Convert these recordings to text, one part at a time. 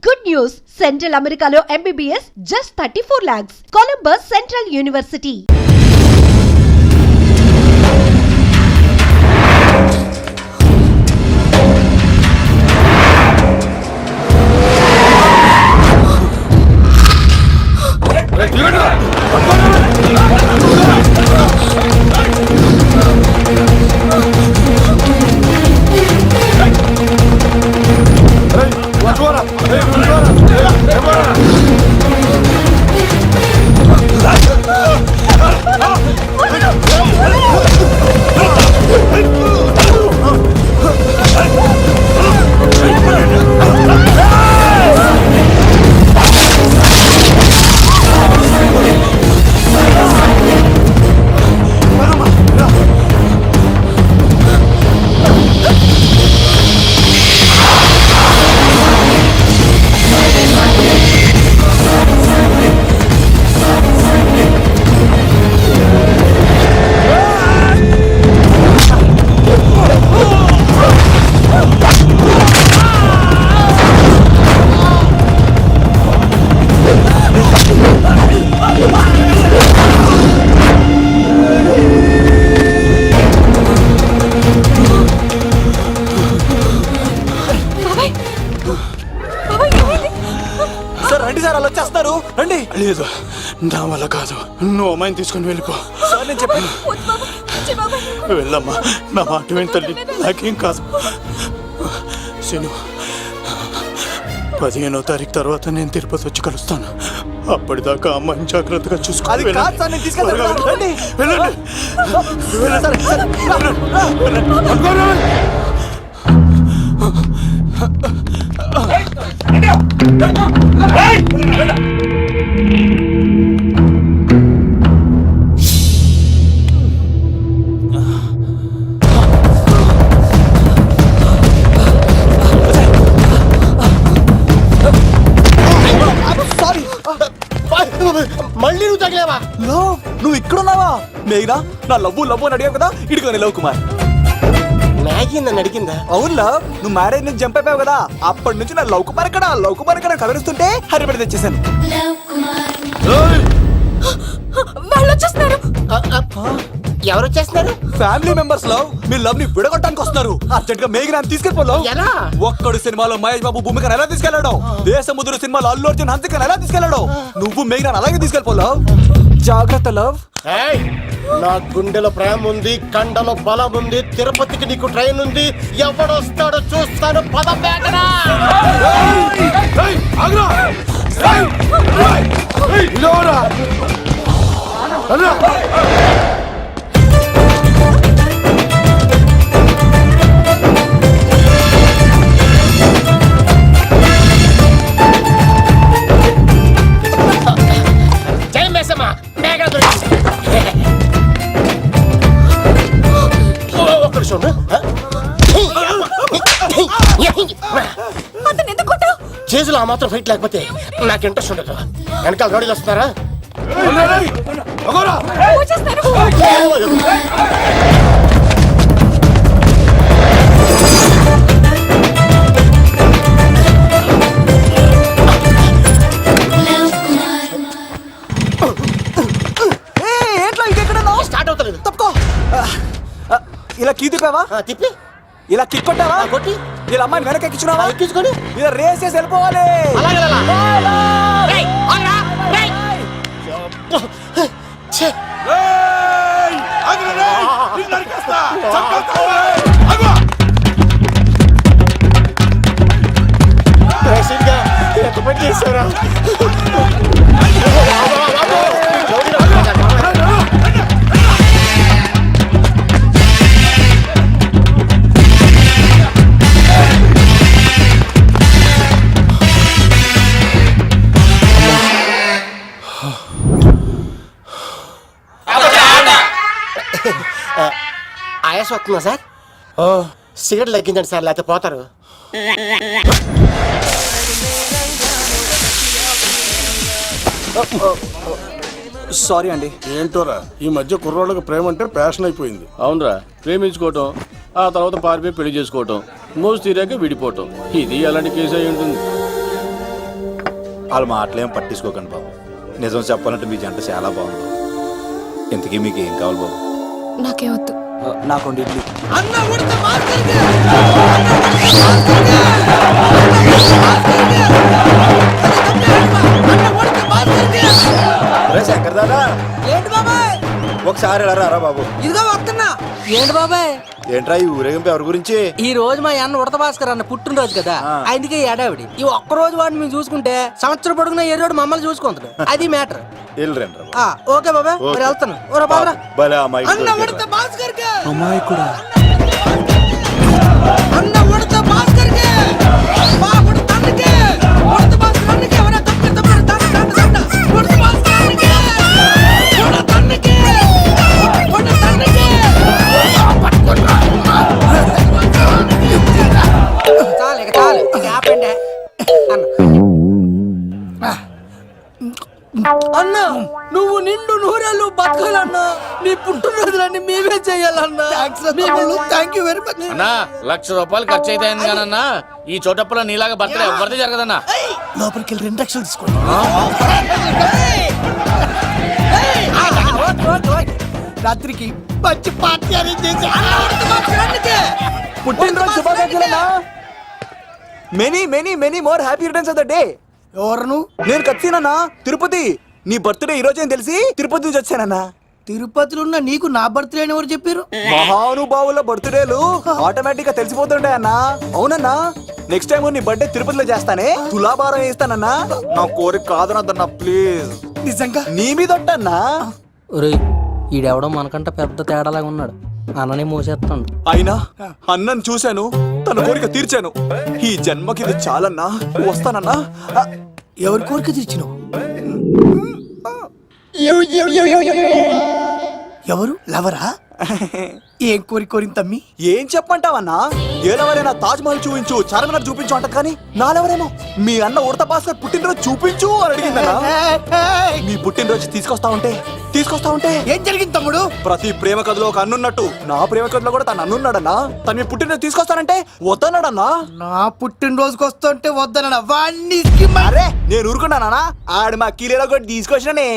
Good news! Central Americano MBBS just 34 lakhs. Columbus Central University. లేదు, నా వల్ల కాదు. నువ్వు అమ్మాయిని తీసుకుని వెళ్ళిపో. నేను చెప్పాను, వెళ్ళమ్మా. నా మాట విని తల్లి, నాకేం కాదు. శను, 15వ తారీఖు తర్వాత నేను తిరుపతి వచ్చి కలుస్తాను. అప్పటిదాకా అమ్మాయిని జాగ్రత్తగా చూసుకోవాలి. మళ్ళీ నువ్వు తగిలేవా? నువ్వు ఇక్కడున్నావా? మేఘనా, నా లవ్వు అని అడిగావు కదా, ఇడుకొని లవ్ కుమార్. మ్యాగీ నన్ను అడిగిందా? అవును లవ్, నువ్వు మ్యారేజ్ నుంచి జంప్ అయిపోయావు కదా, అప్పటి నుంచి నా లవ్ కుమార్ ఇక్కడ కదిలిస్తుంటే హరిపడి తెచ్చేసాను. వాళ్ళు వచ్చేస్తున్నారు. ఎవరు వచ్చేస్తున్నారు? Family members love. మీ లవ్ ని విడగొట్టడానికి వస్తున్నారు. అర్జెంట్ గా మేఘనాన్ని తీసుకెళ్ళిపోలేవు. ఎలా? ఒక్కడు సినిమాలో మహేష్ బాబు భూమికను ఎలా తీసుకెళ్ళాడు, దేశముద్రు సినిమాలో అల్లు అర్జున్ హన్సికను ఎలా తీసుకెళ్ళాడు, నువ్వు మేఘనాన్ని అలాగే తీసుకెళ్ళిపోలేవు. జాగ్రత్త లవ్. నా గుండెలో ప్రేమ ఉంది, కండలో బలం ఉంది, తిరుపతికి నీకు ట్రైన్ ఉంది. ఎవడొస్తాడో చూస్తాను. పద మేఘనా. జై మేసమ్మ, మేఘనా దొరికింది. ఒక్కడు చూడు. చేతులు ఆ మాత్రం ఫైట్ లేకపోతే నాకు ఇంట్రెస్ట్ ఉండదు. వెనకాల గాడీలు వస్తున్నారా? స్టార్ట్ అవుతలేదు. తప్పుకో. ఇలా కీ తిప్పావా? తిప్పి ఇలా కిక్ కొట్టావా? కొట్టి ఇలా అమ్మాయిని వెనక ఎక్కించున్నావా? ఎక్కించుకొని ఇలా రేస్ చేసి వెళ్ళిపోవాలి. చేశారా? ఆయాస వస్తుందా సార్? సిగరెట్ లెక్కించండి సార్, లేకపోతే పోతారు. సారీ అండి. ఏంటోరా, ఈ మధ్య కుర్రోళ్ళకి ప్రేమ అంటే ప్యాషన్ అయిపోయింది. అవునరా, ప్రేమించుకోవటం, ఆ తర్వాత పారిపోయి పెళ్లి చేసుకోవటం, మోజు తీరాక విడిపోవటం, ఇది అలాంటి కేసు అయి ఉంటుంది. వాళ్ళ మాటలేం పట్టించుకోకండి బాబు. నిజం చెప్పాలంటే మీ జంట చాలా బాగుంది. ఇంతకీ మీకు ఏం కావాలి బాబు? నాకే వద్దు. నాకు ఇడ్లీ. శంకర్ దాదా ఏంటి బాబాయ్? ఒకసారి ఎలా రారా బాబు? ఇదిగో వస్తున్నా. ఏంటి బాబాయ్? ఏంట్రా ఈ ఊరేగింపు ఎవరి గురించి? ఈ రోజు మా అన్న ఉడత భాస్కర్ అన్న పుట్టినరోజు కదా, అందుకే ఏడావిడి. ఈ ఒక్క రోజు వాడిని మేము చూసుకుంటే సంవత్సరం పొడుగున ఏరోడు మమ్మల్ని చూసుకుంటాడు. అది మ్యాటర్. వెళ్ళరండి ఓకే బాబాయ్, మరి వెళ్తాను. ఓరా బాబరా. భలే అమ్మాయి అన్న ఉడత భాస్కర్ కే, అమ్మాయి కూడా అన్న ఉడత భాస్కర్ కే, మా ఉడత అన్నకే, ఉడత భాస్కర్ అన్నకే, ఎవరా తప్పే తప్పే తండ తండ తండ, ఉడత భాస్కర్ అన్నకే, ఉడత అన్నకే, ఉడత అన్నకే. చాలు ఇక చాలు, ఇక ఆపండి అన్న. నువ్వు నిండు నూరేళ్ళు బతకాలన్నా, నీ పుట్టినరోజులన్నీ మేమే చెయ్యాలన్నా. థ్యాంక్ యూ వెరీ మచ్ అన్నా. 1,00,000 రూపాయలు ఖర్చు అయితే అయింది కానన్నా, ఈ చోటప్పులో నీలాగా బర్త్డే ఎవరిది జరగదన్నా. లోపలికి వెళ్ళి 2 లక్షలు తీసుకోండి. రాత్రికి మంచి పార్టీ అరేంజ్ చేసి పుట్టినరోజు శుభాకాంక్షలన్నా. Many many many more happy returns of the day. ఎవరు? నేను కత్తినన్నా, తిరుపతి. నీ బర్త్డే ఈ రోజే అని తెలిసి తిరుపతి నుంచి వచ్చానన్నా. తిరుపతిలో ఉన్న నీకు నా బర్త్డే అని ఎవరు చెప్పారు? మహానుభావుల బర్త్డేలు ఆటోమేటిక్ గా తెలిసిపోతుండే అన్నా. అవునన్నా, నెక్స్ట్ టైం నీ బర్త్డే తిరుపతిలో చేస్తానే, తులాభారం వేస్తానన్నా. నా కోరిక కాదనద్దన్నా ప్లీజ్. నిజంగా నీ మీద ఒట్టన్నా. ఒరేయ్, ఈడెవడో మనకంట పెద్ద తేడాలాగా ఉన్నాడు. అన్ననే మోసేస్తాడు. అయినా అన్నను చూశాను, తన కోరిక తీర్చాను. ఈ జన్మకి ఇది చాలన్నా, వస్తానన్నా. ఎవరి కోరిక తీర్చినావు? ఎవరు? లవరా? ఏం కోరి కోరింది తమ్మి? ఏం చెప్పంటావన్నా? ఏలవరైనా తాజ్ మహల్ చూపించు, చార్మినార్ చూపించు అంట, కానీ నాలెవరేమో మీ అన్న ఉడత భాస్కర్ పుట్టినరోజు చూపించు అని అడిగిందన్నా. మీ పుట్టినరోజు తీసుకొస్తా ఉంటే ఏం జరిగింది తమ్ముడు? ప్రతి ప్రేమ కథలో ఒక అన్నున్నట్టు నా ప్రేమ కథలో కూడా తను అన్నున్నాడన్నా. తను మీ పుట్టినరోజు తీసుకొస్తానంటే వద్దన్నాడన్నా. నా పుట్టినరోజుకి వస్తుంటే వద్దన వాణ్ణి. అరే నేను ఊరుకున్నానా? ఆడు మా కీలేలో కూడా తీసుకొచ్చిననే.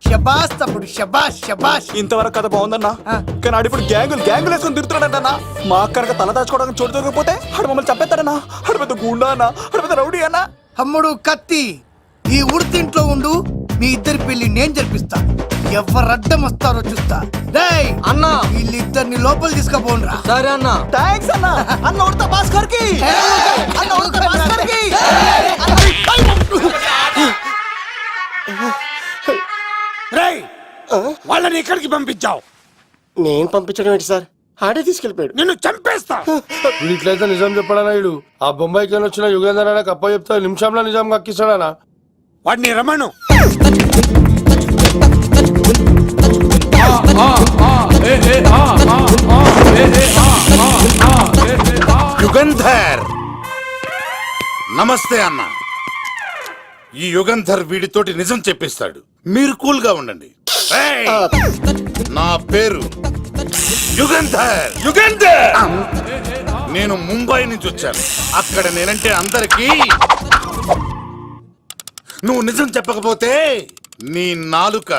శబాష్ తమ్ముడు, శబాష్ శబాష్. ఇంతవరకు కథ బాగుందన్నా, కానీ ఆడు ఇప్పుడు గ్యాంగులు వేసుకుని తిరుగుతున్నాడన్నా. మా అక్కడికి తల దాచుకోవడానికి చోటు దొరికిపోతే ఆడు మమ్మల్ని చంపేస్తాడన్నా. ఆడు పెద్ద గుండా అన్నా, ఆడు పెద్ద రౌడీ అన్నా. తమ్ముడు కత్తి, ఈ ఉడితింట్లో ఉండు. మీ ఇద్దరి పెళ్లి నేను జరిపిస్తా. ఎవరు అడ్డం వస్తారో చూస్తా. రేయ్ అన్నా, వీళ్ళిద్దరిని లోపల తీసుకుపోండ్రా. సరే అన్న. థాంక్స్ అన్నా. అన్న ఉడత భాస్కర్ కి, అన్న ఉడత భాస్కర్ కి. రేయ్ వాళ్ళని ఎక్కడికి పంపించావు? నేను పంపించడం ఏంటి సార్? ఆడే తీసుకెళ్ళిపోయాడు. నిన్ను చంపేస్తా. ఇట్లయితే నిజం చెప్పడానా? ఇడు ఆ బొంబాయికి వచ్చిన యుగేందర్ అన్న కప్ప చెప్తా నిమిషంలో నిజం కక్కిస్తాడానా? వాడిని రమణు. యుగంధర్ నమస్తే అన్న. ఈ యుగంధర్ వీడితోటి నిజం చెప్పిస్తాడు, మీరు కూల్ గా ఉండండి. ఏయ్! నా పేరు యుగంధర్. నేను ముంబై నుంచి వచ్చాను. అక్కడ నేనంటే అందరికీ. నువ్వు నిజం చెప్పకపోతే నీ నాలుక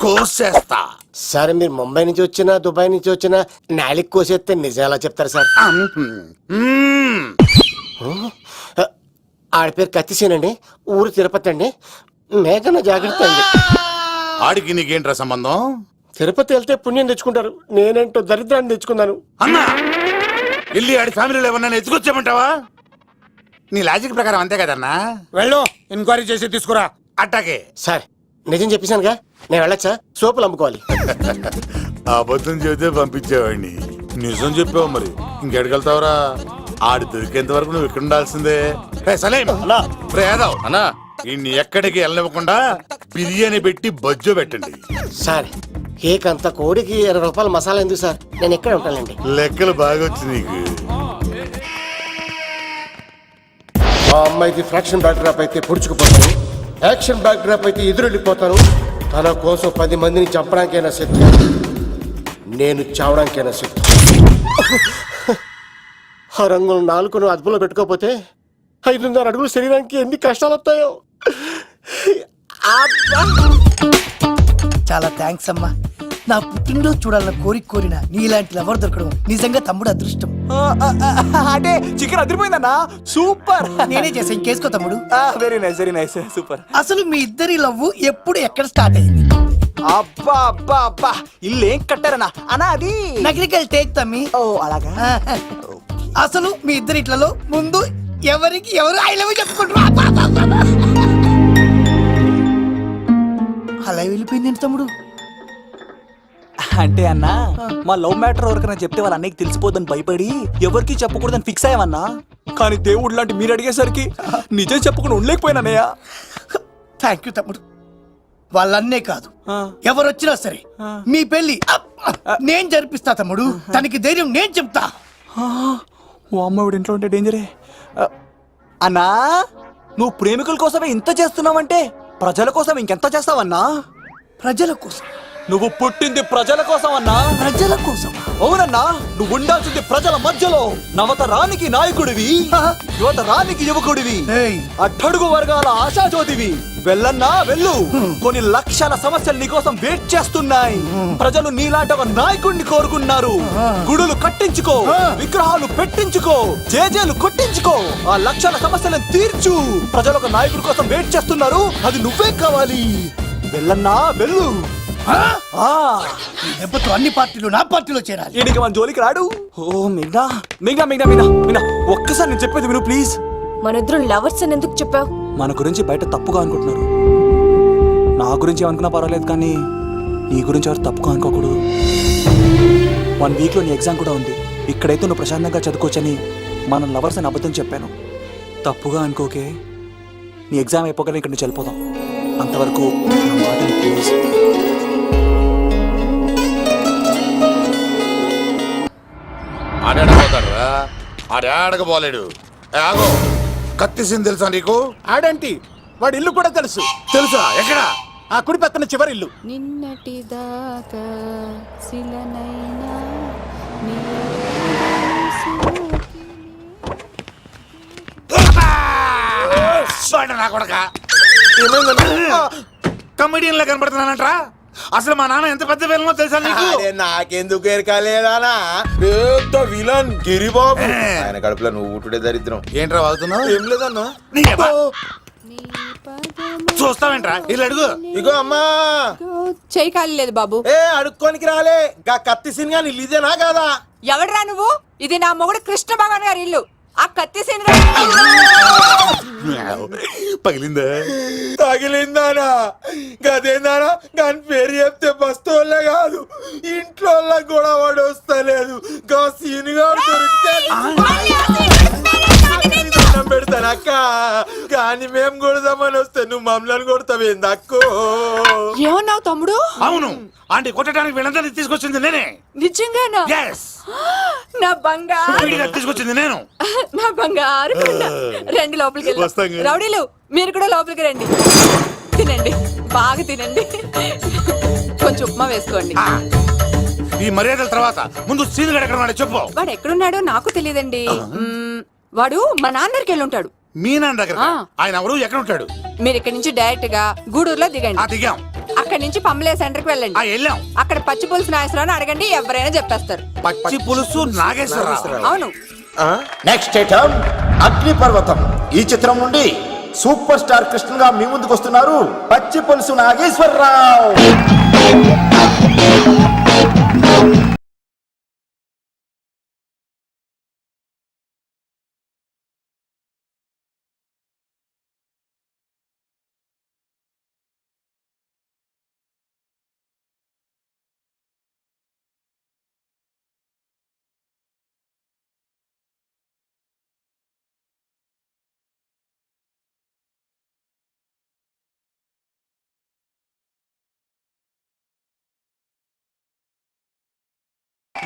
కోసేస్తా. సరే, మీరు ముంబై నుంచి వచ్చినా దుబాయ్ నుంచి వచ్చినా నాలిక్ కోసేస్తే నిజం ఎలా చెప్తారు సార్? ఆడి పేరు కత్తిసేనండి, ఊరు తిరుపతి అండి. మేఘన జాగ్రత్త అండి. ఆడికి నీకేంట్రా సంబంధం? తిరుపతి వెళ్తే పుణ్యం తెచ్చుకుంటారు. నేనేంటో దరిద్రాన్ని తెచ్చుకున్నాను. అన్నా వెళ్ళి ఆడి ఫ్యామిలీలో ఎవరన్నా ఎత్తుకొచ్చామంటావా? నీ లాజిక్ ప్రకారం అంతే కదన్నా. వెళ్ళు, ఎంక్వైరీ చేసి తీసుకురా. అట్టాకే సార్, నిజం చెప్పేశానుగా, నేను వెళ్ళచ్చా? సోపులు అమ్ముకోవాలి. అబద్ధం చెబితే పంపించేవాడిని, నిజం చెప్పావు మరి ఇంకెడగలుగుతావురా? ఆడి దొరికేంత వరకు నువ్వు ఇక్కడ ఉండాల్సిందే. అన్నా, ఇన్ని ఎక్కడికి వెళ్ళనివ్వకుండా బిర్యానీ పెట్టి బజ్జో పెట్టండి. సార్, కేక్ అంత కోడికి 20 రూపాయల మసాలా ఎందుకు సార్? నేను ఎక్కడ ఉంటానండి. లెక్కలు బాగా వచ్చి నీకు. ఆ అమ్మాయికి ఫ్రాక్షన్ బ్యాక్ డ్రాప్ అయితే పొడుచుకుపోతాను, యాక్షన్ బ్యాక్ డ్రాప్ అయితే ఎదురెళ్ళిపోతాను. తన కోసం 10 మందిని చంపడానికైనా శక్తి, నేను చావడానికైనా శక్తి. ఆ రంగులు 4 అదుపులో పెట్టుకోకపోతే 5.5 అడుగులు శరీరానికి ఎన్ని కష్టాలు వస్తాయో. చాలా థ్యాంక్స్ అమ్మా. నా పుట్టినరోజు చూడాలన్న కోరిన నీలాంటి లవర్ దొరకడం నిజంగా తమ్ముడు అదృష్టం. అంటే చికెన్ అదిరిపోయిందన్నా, సూపర్. నేనే చేసా, ఇంకేసుకో తమ్ముడు. Very nice super. అసలు మీ ఇద్దరి లవ్ ఎప్పుడు ఎక్కడ స్టార్ట్ అయింది? అబ్బా అబ్బా అబ్బా, ఇల్లు ఏం కట్టారన్నా అన్నా? అది నగరికల్ టేక్ తమ్మి. ఓ అలాగా. అసలు మీ ఇద్దరిట్లలో ముందు ఎవరికి ఎవరు ఐ లవ్ చెప్పుకుంటారు? అలా వెళ్ళిపోయింది తమ్ముడు. అంటే అన్నా, మా లవ్ మ్యాటర్ ఎవరికైనా చెప్తే వాళ్ళ అన్నయ్యకి తెలిసిపోద్దని భయపడి ఎవరికి చెప్పకూడదని ఫిక్స్ అయ్యామన్నా. కానీ దేవుడు లాంటి మీరు అడిగేసరికి నిజం చెప్పకుండా ఉండలేకపోయినానయ్యా. థ్యాంక్ యూ తమ్ముడు. వాళ్ళన్నే కాదు, ఎవరొచ్చినా సరే మీ పెళ్లి నేను జరిపిస్తా తమ్ముడు. తనకి ధైర్యం నేను చెప్తా. ఓ అమ్మవిడి ఇంట్లో ఉంటే డేంజరే. అన్నా, నువ్వు ప్రేమికుల కోసమే ఇంత చేస్తున్నావంటే ప్రజల కోసం ఇంకెంత చేస్తావన్నా? ప్రజల కోసం. నువ్వు పుట్టింది ప్రజల కోసం అన్నా. ప్రజల కోసం? అవునన్నా, నువ్వు ఉండాల్సింది ప్రజల మధ్యలో. నవతరానికి నాయకుడివి, యువతరానికి యువకుడివి, అట్టడుగు వర్గాల ఆశాజ్యోతివి. వెళ్ళన్నా వెళ్ళు. కొన్ని లక్షల సమస్యలు నీకోసం వెయిట్ చేస్తున్నాయి. ప్రజలు నీలాంటి ఒక నాయకుడిని కోరుకున్నారు. గుడులు కట్టించుకో, విగ్రహాలు పెట్టించుకో, జేజేలు కొట్టించుకో, ఆ లక్షల సమస్యలను తీర్చు. ప్రజలు ఒక నాయకుడి కోసం వెయిట్ చేస్తున్నారు, అది నువ్వే కావాలి. వెళ్ళన్నా వెళ్ళు. దెబ్బతో అన్ని పార్టీలు నా పార్టీలో చేరాలి. ఈడికి మన జోలికి రాడు. ఓ మిగ్నా మిగ్నా మిగ్నా మిగ్నా మిగ్నా, ఒక్కసారి నేను చెప్పేది విను ప్లీజ్. మనిద్దరం లవర్స్ అని ఎందుకు చెప్పావు? మన గురించి బయట తప్పుగా అనుకుంటున్నారు. నా గురించి ఏమనుకున్నా పర్వాలేదు, కానీ నీ గురించి ఎవరు తప్పుగా అనుకోకూడదు. 1 వీక్లో నీ ఎగ్జామ్ కూడా ఉంది. ఇక్కడైతే నువ్వు ప్రశాంతంగా చదువుకోవచ్చని మనం లవర్స్ అని అబద్ధం చెప్పాను. తప్పుగా అనుకోకే. నీ ఎగ్జామ్ అయిపోగానే ఇక్కడ నుంచి వెళ్ళిపోదాం. అంతవరకు నా మాటని ప్లీజ్. ఆడాడపోతాడురా, ఆడాడకపోలేడు. ఆగో, కత్తిసింది తెలుసా నీకు? ఆడంటి వాడి ఇల్లు కూడా తెలుసు. తెలుసా? ఎక్కడ? ఆ కుడి పక్కన చివరి ఇల్లు. నిన్నటి దాకా శిలనైనా నా కొడక కమెడియన్ లా కనబడుతున్నానంట్రా. అసలు మా నాన్న ఎంత పెద్ద విలనో తెలుసా నీకు? నాకెందుకు ఎరకాలేదానా? పెద్ద విలన్ గిరిబాబు. ఆయన కడుపులో నువ్వు ఊటుడే దరిద్రం. ఏంట్రా వాగుతున్నావు? ఏం లేదన్నా. చూస్తావేంట్రా? ఇల్లు అడుగు. ఇగో అమ్మా, చేయి ఖాళీ లేదు బాబు. అడుక్కోనికి రాలే. గా కత్తి సినిమా ఇల్లుదేనా కాదా? ఎవడరా నువ్వు? ఇది నా మొగుడు కృష్ణ భగవాన్ గారి ఇల్లు. ఆ కత్తి సీన్ పగిలిందా? తగిలిందానా? గదేందానా? దాని పేరు చెప్తే బస్తోళ్ళే కాదు, ఇంట్లో కూడా వాడు వస్తలేదు. గా సీనుగా దొరికితే పెడతానక్క. కానీ మేము కొడదామని వస్తే నువ్వు మమ్మల్ని కొడతావేంది అక్కో? ఏమన్నావు తమ్ముడు? అవును, ఆంటీ కొట్టడానికి వీళ్ళందరినీ తీసుకొచ్చింది నేనే. నిజంగానా? Yes. నా బంగారు వీడిగా తీసుకొచ్చింది నేను. నా బంగారు కొండ. రండి లోపలికి వస్తాం వెళ్దాం. కదా. రౌడీలు మీరు కూడా లోపలికి రండి. తినండి, బాగా తినండి. కొంచెం ఉప్మా వేసుకోండి. ఈ మర్యాదల తర్వాత ముందు సీన్ ఎక్కడ ఉన్నాడో చెప్పు. వాడు ఎక్కడున్నాడో నాకు తెలియదండి. వాడు మా నాన్నకి వెళ్ళి ఉంటాడు. మీ నాన్న దగ్గర? ఆయన ఎవరు? ఎక్కడ ఉంటాడు? మీరు ఇక్కడ నుంచి డైరెక్ట్ గా గూడూరులో దిగండి. దిగాం. అక్కడ నుంచి పంబలే సెంటర్ కి వెళ్ళండి. వెళ్ళాం. అక్కడ పచ్చి పులుసు నాగేశ్వరరావు అడగండి, ఎవరైనా చెప్పేస్తారు. పచ్చి పులుసు నాగేశ్వరరావు? అవును. నెక్స్ట్ ఐటమ్ అగ్నిపర్వతం. ఈ చిత్రం నుండి సూపర్ స్టార్ కృష్ణగా మీ ముందుకు వస్తున్నారు పచ్చి పులుసు నాగేశ్వరరావు.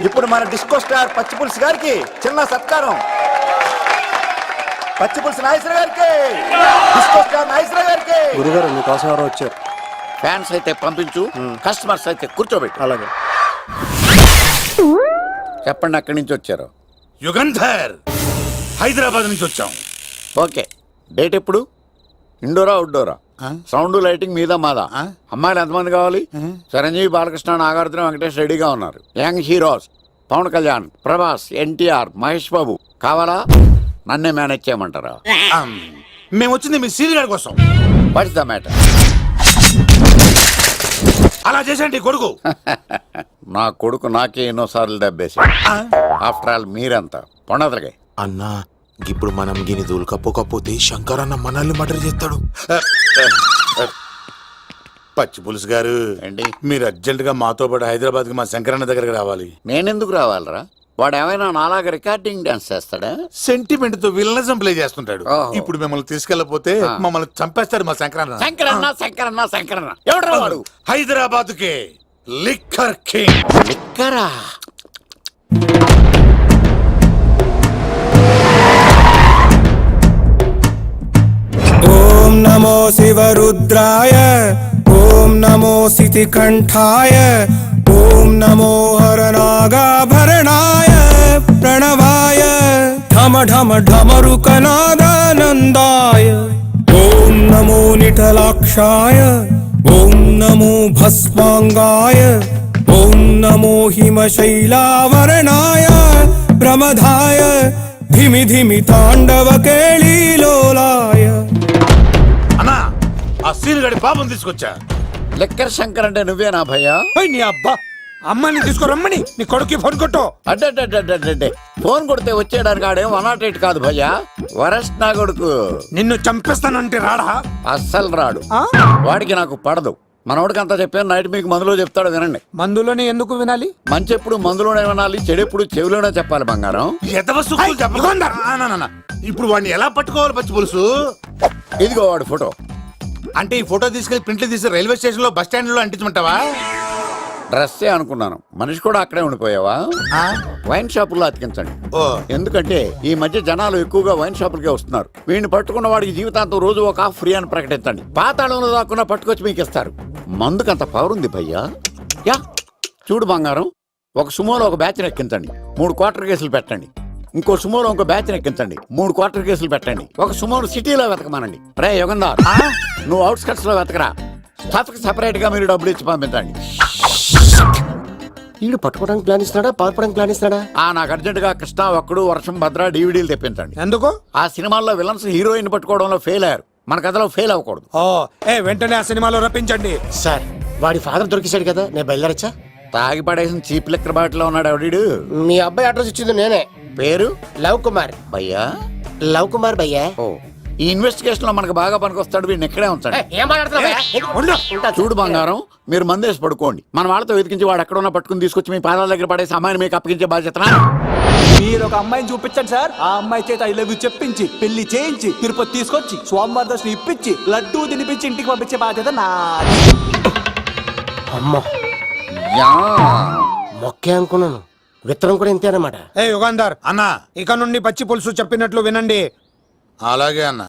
ఇప్పుడు మన డిస్కో స్టార్ పచ్చి పులుసు గారికి చిన్న సత్కారం. పచ్చి పులుసు నాగేశ్వర గారికి, డిస్కో స్టార్ నాగేశ్వర గారికి. గురుగారు మీకోసం ఎవరో వచ్చారు. ఫ్యాన్స్ అయితే పంపించు, కస్టమర్స్ అయితే కూర్చోబెట్టు. అలాగే. చెప్పండి, అక్కడి నుంచి వచ్చారు? యుగంధర్, హైదరాబాద్ నుంచి వచ్చాం. ఓకే, డేట్ ఎప్పుడు? ఇండోరా అవుట్డోరా? సౌండ్ లైటింగ్ మీద మాదా. అమ్మాయిలు ఎంతమంది కావాలి? చిరంజీవి, బాలకృష్ణ, నాగార్జున, వెంకటేష్ రెడీగా ఉన్నారు. యంగ్ హీరోస్ పవన్ కళ్యాణ్, ప్రభాస్, ఎన్టీఆర్, మహేష్ బాబు కావాలా? నన్నే మేనేజ్ చేయమంటారా? మేము వచ్చింది మీ సీరియల్ గారి కోసం. What's the matter? అలా చేసేయండి కొడుకు. నా కొడుకు నాకే ఎన్నోసార్లు దెబ్బేసి. ఆఫ్టర్ ఆల్ మీరంతా పొండదలకే. అన్నా ఇప్పుడు మనం గిని దూలకపోతే శంకర్ అన్న మనల్ని మర్డర్ చేస్తాడు. పచ్చి పులుసు గారు ఏంటి? మీరు అర్జెంట్ గా మాతో పాటు హైదరాబాద్ కి మా శంకరన్న దగ్గరికి రావాలి. నేనెందుకు రావాలరా? వాడు ఏమైనా నాలాగా రికార్డింగ్ డాన్స్ చేస్తాడా? సెంటిమెంట్ తో విలనిజం ప్లే చేస్తుంటాడు. ఓహో. ఇప్పుడు మిమ్మల్ని తీసుకెళ్లపోతే మమ్మల్ని చంపేస్తాడు మా శంకరన్న. శంకరన్న శంకరన్న శంకరన్న ఎవడరా వాడు? హైదరాబాద్ కే లిక్కర్ కింగ్. లిక్కరా? ఓం నమో శివరుద్రాయ ఓం నమో సితికంఠాయ ఓం నమో హరనాగాభరణాయ ప్రణవాయ ఢమ ఢమ ఢమరుకనాదానందాయ ఓం నమో నిఠలాక్షాయ ఓం నమో భస్మాంగాయ ఓం నమో హిమశైలావరణాయ ప్రమదాయ ధిమి ధిమి తాండవ కేళీలోలాయ. అన్నా ఆ సీన్ గడి పాపం తీసుకొచ్చా. లిక్కర్ శంకర్ అంటే నువ్వేనా భయ్యా? నీ అబ్బా అమ్మని తీసుకురమ్మని నీ కొడుకు ఫోన్ కొట్టు. అడ్డే ఫోన్ కొడితే వచ్చేయడానికి ఆడేం 108 కాదు భయ్యా, వరస్ట్ నా కొడుకు. నిన్ను చంపేస్తానంటే రాడా? అస్సలు రాడు. వాడికి నాకు పడదు. మనోడికి అంతా చెప్పాను. నైట్ మీకు మందులో చెప్తాడు, వినండి. మందులోనే ఎందుకు వినాలి? మంచి ఎప్పుడు మందులోనే వినాలి, చెడు ఎప్పుడు చెవిలోనే చెప్పాలి బంగారం. ఎదవ సుక్కులు చెప్పకుండా. ఇప్పుడు వాడిని ఎలా పట్టుకోవాలి పచ్చి పులుసు? ఇదిగో వాడు ఫోటో. అంటే ఈ ఫోటో తీసుకెళ్లి ప్రింట్లు తీసి రైల్వే స్టేషన్ లో బస్ స్టాండ్ లో అంటించమంటావా? డ్రెస్సే అనుకున్నాను. మనిషి కూడా అక్కడే ఉండిపోయావా? వైన్ షాపుల్లో అతికించండి. ఓ ఎందుకంటే ఈ మధ్య జనాలు ఎక్కువగా వైన్ షాపులకే వస్తున్నారు. వీడిని పట్టుకున్న వాడికి జీవితాంతం రోజు ఒక ఆఫ్ ఫ్రీ అని ప్రకటించండి. పాతాళంలో దాక్కున్నా పట్టుకొచ్చి మీకు ఇస్తారు. మందుకంత పవర్ ఉంది భయ్యా. యా చూడు బంగారం, ఒక సుమోలో ఒక బ్యాచ్ ఎక్కించండి, 3 క్వార్టర్ కేసులు పెట్టండి. ఇంకో సుమోలో ఇంకో బ్యాచ్ ఎక్కించండి, 3 క్వార్టర్ కేసులు పెట్టండి. ఒక సుమోను సిటీలో వెతకమానండి. రే యుగంధర్, నువ్వు అవుట్స్కట్స్ లో వెతకరా. స్టాఫ్ కి సెపరేట్ గా మీరు డబ్బులు ఇచ్చి పంపించండి. వీళ్ళు పట్టుకోవడానికి ప్లాన్ ఇస్తున్నాడా, పారిపోవడానికి ప్లాన్ ఇస్తున్నాడా? నాకు అర్జెంట్ గా కృష్ణ, ఒక్కడు, వర్షం, భద్ర డివిడీలు తెప్పించండి. ఎందుకు? ఆ సినిమాల్లో విలన్స్ హీరోయిన్ పట్టుకోవడంలో ఫెయిల్ అయ్యారు. మన కథలో ఫెయిల్ అవ్వకూడదు. వెంటనే ఆ సినిమాలో రప్పించండి. సార్ వాడి ఫాదర్ దొరికేశాడు కదా, నేను బయలుదేరచ్చా? తాగి పడేసిన చీప్ లెక్కర్ బాటిలో ఉన్నాడు ఎవడీడు? మీ అబ్బాయి అడ్రస్ ఇచ్చింది నేనే. పేరు? లవ్ కుమార్. భయ్యా? లవ్ కుమార్ భయ్యా. ఓ, ఈ ఇన్వెస్టిగేషన్ లో మనకు బాగా పనికొస్తాడు. వీడిని ఇక్కడే ఉంచండి. ఏం మాట్లాడుతున్నా? చూడు బంగారం, మీరు మందేసి పడుకోండి. మన వాళ్ళతో వెతికించి వాడు ఎక్కడ ఉన్నా పట్టుకుని తీసుకొచ్చి మీ పాదాల దగ్గర పడేసి అమ్మాయిని మీకు అప్పగించే బాధ్యత. మీరు ఒక అమ్మాయిని చూపించండి సార్. ఆ అమ్మాయి చేత ఐ లవ్ యూ చెప్పించి పెళ్లి చేయించి తిరుపతి తీసుకొచ్చి స్వామివారి దర్శనం ఇప్పించి లడ్డూ తినిపించి ఇంటికి పంపించే బాధ్యత నాది. అమ్మా మొక్కే అనుకున్నాను, విత్తనం కూడా ఇంతే అన్నమాట. యుగాంధర్ అన్నా ఇక నుండి పచ్చి పులుసు చెప్పినట్లు వినండి. అలాగే అన్న.